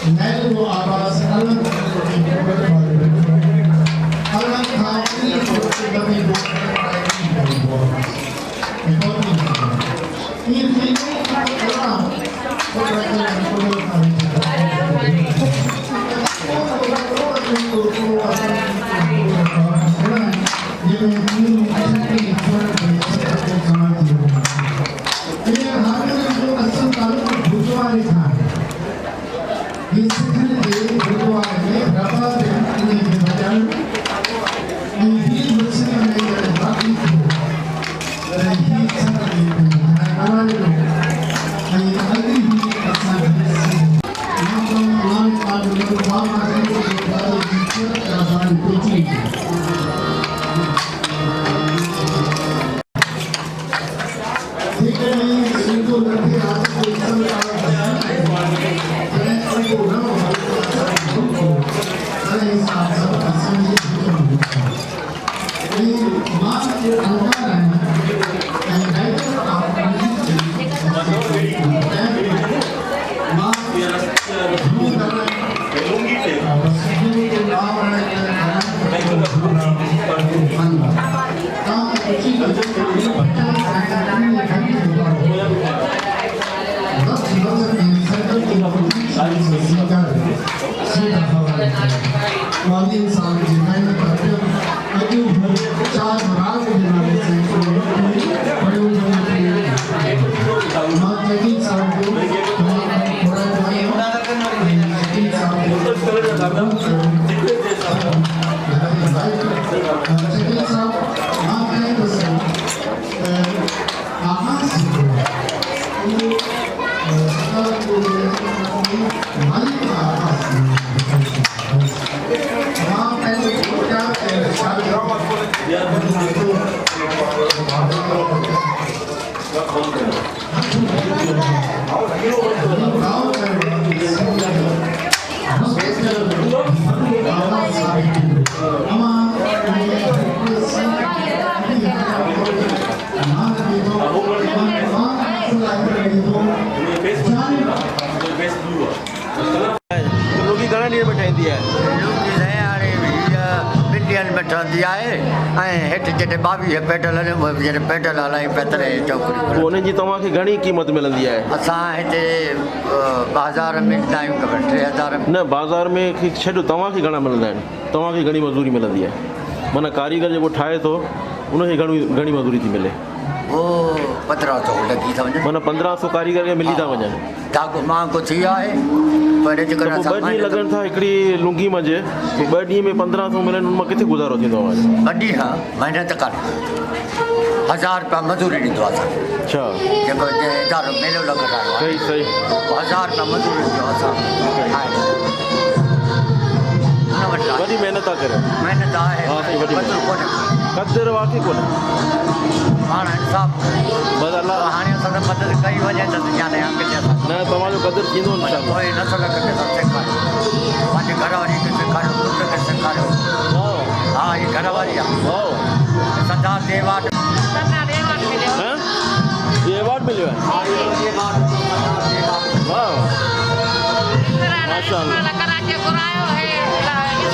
Nehru Abbas Alam Alam Khawani Kami petal हलाई पेतरे चौकड़ी उन जी तव्हांखे घणी क़ीमत मिलंदी आहे? असां हिते बाज़ार में टाइम 3000 न बाज़ार में छॾो तव्हांखे घणा मिलंदा आहिनि? तव्हांखे घणी मज़दूरी मिलंदी आहे? माना कारीगर जेको ठाहे थो उनखे घणी मज़दूरी थी मिले? वो 1500 लॻी था वञनि। माना 1500 कारीगर खे मिली था वञनि। ताको महांगो थी वियो आहे पर जेकर ॿ ॾींहं लॻनि था हिकिड़ी लुंगी मंझि, 2 ॾींहं में 1500 मिलनि, उन मां किथे गुज़ारो थींदो आहे? ॿ ॾींहं महिनत कर 1000 रुपया मज़दूरी ॾींदो आहे असां। अच्छा जेको इदारो मेलो लॻल आहे सही सही 1000 रुपया मज़दूरी ॾींदो असां वॾी महिनत था करे। महिनत आहे क़दुरु वाक़ई कोन्हे पाण इंसाफ़ बसि अलाह हाणे असां मदद कई वञे त ॼाणे न तव्हांजो क़दुरु थींदो कोई नसल खे सेखारियो पंहिंजे घरवारी खे सेखारियो पुट खे सेखारियो। हा हीअ घरवारी आहे सरदार देवाट अवार्ड मिलियो आहे। वाह माशाअल्लाह